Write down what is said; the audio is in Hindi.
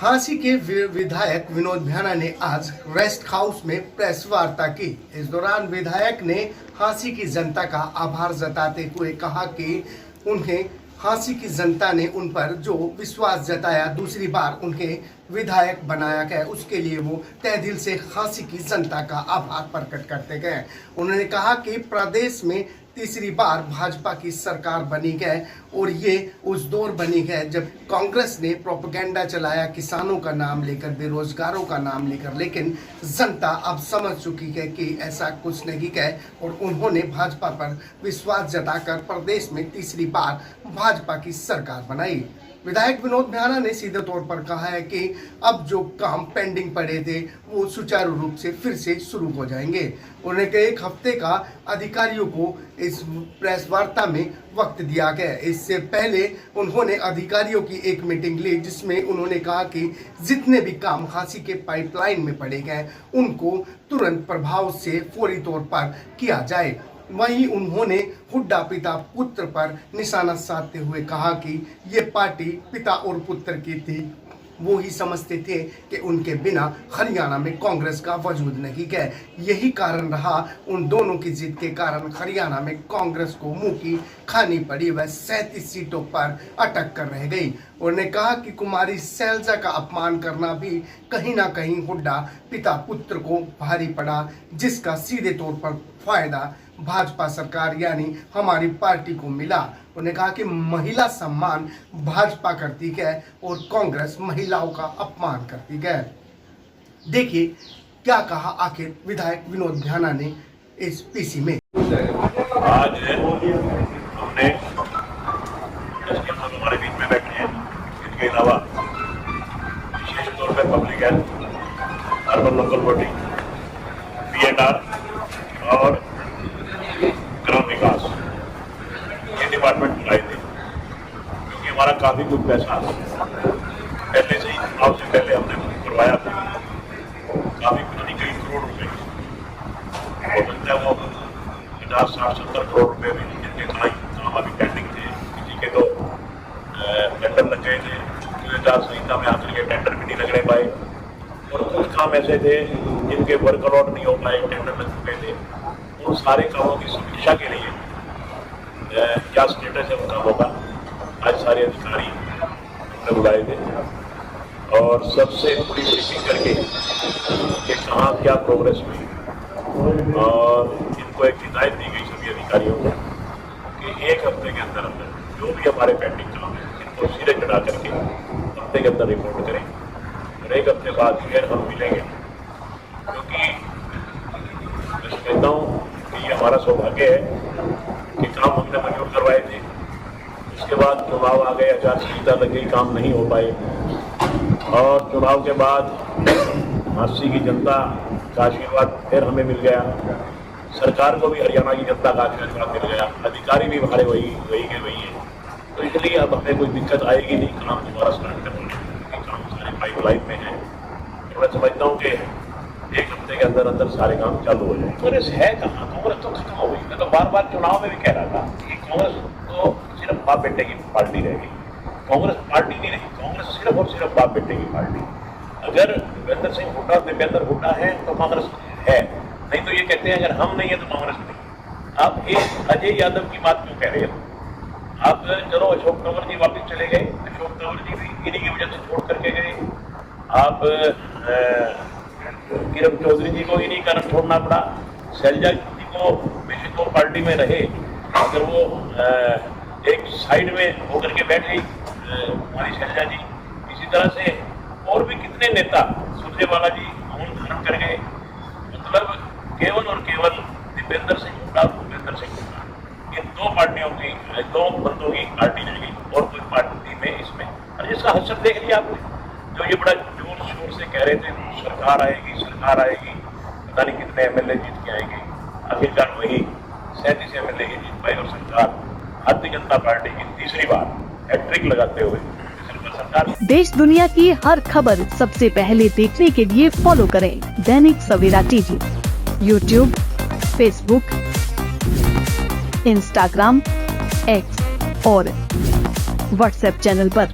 झांसी के विधायक विनोद भ्याना ने आज रेस्ट हाउस में प्रेस वार्ता की। इस दौरान विधायक ने झांसी की जनता का आभार जताते हुए कहा कि उन्हें झांसी की जनता ने उन पर जो विश्वास जताया, दूसरी बार उन्हें विधायक बनाया गया, उसके लिए वो तहे दिल से झांसी की जनता का आभार प्रकट करते गए। उन्होंने कहा कि प्रदेश में तीसरी बार भाजपा की सरकार बनी है और ये उस दौर बनी है जब कांग्रेस ने प्रोपेगेंडा चलाया किसानों का नाम लेकर, बेरोजगारों का नाम लेकर, लेकिन जनता अब समझ चुकी है कि ऐसा कुछ नहीं है और उन्होंने भाजपा पर विश्वास जताकर प्रदेश में तीसरी बार भाजपा की सरकार बनाई। विधायक विनोद भ्याना ने सीधे तौर पर कहा है कि अब जो काम पेंडिंग पड़े थे वो सुचारू रूप से फिर से शुरू हो जाएंगे। उन्होंने कहा एक हफ्ते का अधिकारियों को इस प्रेस वार्ता में वक्त दिया गया। इससे पहले उन्होंने अधिकारियों की एक मीटिंग ली जिसमें उन्होंने कहा कि जितने भी काम झांसी के पाइपलाइन में पड़े गए उनको तुरंत प्रभाव से फौरी तौर पर किया जाए। वहीं उन्होंने हुड्डा पिता पुत्र पर निशाना साधते हुए कहा कि ये पार्टी पिता और पुत्र की थी, वो ही समझते थे कि उनके बिना हरियाणा में कांग्रेस का वजूद नहीं है। यही कारण रहा उन दोनों की जीत के कारण हरियाणा में कांग्रेस को मुंह की खानी पड़ी, वह 37 सीटों पर अटक कर रह गई। उन्होंने कहा कि कुमारी शैलजा का अपमान करना भी कहीं ना कहीं हुड्डा पिता पुत्र को भारी पड़ा, जिसका सीधे तौर पर फायदा भाजपा सरकार यानी हमारी पार्टी को मिला। उन्होंने कहा कि महिला सम्मान भाजपा करती है और कांग्रेस महिलाओं का अपमान करती है। देखिए क्या कहा आखिर विधायक विनोद भ्याना ने इस पीसी में। आज हमने हमारे बीच में बैठे हैं, इसके अलावा विशेष तौर पर public health, urban local body, PNR और ग्राम विकास, ये डिपार्टमेंट बुलाए थे क्योंकि हमारा काफी कुछ पैसा पहले से ही चुनाव से पहले हमने करवाया था, काफी कुछ नहीं कई करोड़ रुपए हो सकता है वो 50, 60, 70 करोड़ रुपए भी जिनके काम अभी पेंडिंग थे। किसी के तो टेंडर लग गए थे, आचार संहिता में आकर के टेंडर भी नहीं लगने पाए और कुछ काम ऐसे थे जिनके वर्क अलॉट नहीं हो पाए, टेंडर लग चुके थे। उन सारे कामों की समीक्षा के लिए क्या स्टेटस है उनका होगा, आज सारे अधिकारी हमने बुलाए थे और सबसे पूरी ब्रीफिंग करके कि कहाँ क्या प्रोग्रेस हुई और इनको एक हिदायत दी गई सभी अधिकारियों को कि एक हफ्ते के अंदर अंदर जो भी हमारे पेंडिंग काम है इनको सिरे चढ़ा करके हफ्ते के अंदर रिपोर्ट करें और एक हफ्ते बाद फिर हम मिलेंगे। क्योंकि मैं कहता हूँ कि ये हमारा सौभाग्य है कि काम हमने मंजूर करवाए थे, उसके बाद चुनाव आ गए, आचार संहिता लग गई, काम नहीं हो पाए और चुनाव के बाद झांसी की जनता का आशीर्वाद फिर हमें मिल गया, सरकार को भी हरियाणा की जनता का आशीर्वाद मिल गया, अधिकारी भी हमारे वही के वही हैं। तो इसलिए अब हमें कोई दिक्कत आएगी नहीं काम दोबारा स्टार्ट करने में, काम सारे पाइपलाइन में है। तो मैं समझता हूँ कि एक हफ्ते के अंदर अंदर सारे काम चालू हो जाए। कांग्रेस है कहाँ? कांग्रेस तो खत्म हो गई। मैं तो बार बार चुनाव में भी कह रहा था कि कांग्रेस तो सिर्फ बाप बेटे की पार्टी रह गई, कांग्रेस पार्टी नहीं रही, कांग्रेस सिर्फ और सिर्फ बाप बेटे की पार्टी। अगर भूपेंद्र सिंह हुड्डा दीपेंद्र हुड्डा है तो कांग्रेस है, नहीं तो ये कहते हैं अगर हम नहीं है तो कांग्रेस नहीं। आप एक अजय यादव की बात क्यों कह रहे हो? आप चलो अशोक तंवर जी वापिस चले गए, अशोक तंवर जी भी इन्हीं की वजह से छोड़ करके गए। आप किरण चौधरी जी को इन्हीं कारण छोड़ना पड़ा। शैलजा जी को बेशक वो पार्टी में रहे, अगर वो एक साइड में होकर के बैठ गई हमारी शैलजा जी। इसी तरह से और भी कितने नेता, सुरजेवाला जी मौन धारण कर गए। मतलब केवल और केवल दीपेंद्र सिंह हुड्डा, भूपेंद्र सिंह हुड्डा, इन दो पार्टियों की, दो बंदों की पार्टी रह गई और कोई पार्टी में इसमें। और जिसका हसर देख लिया आपने, जो ये बड़ा जोर शोर से कह रहे थे सरकार आएगी, पता नहीं कितने एमएलए जीत के आएंगे, आखिरकार वही 37 एमएलए ही जीत पाए और सरकार भारतीय जनता पार्टी की तीसरी बार हैट्रिक लगाते हुए सरकार। देश दुनिया की हर खबर सबसे पहले देखने के लिए फॉलो करें Dainik Savera TV, YouTube, Facebook, Instagram, X और व्हाट्सएप चैनल पर।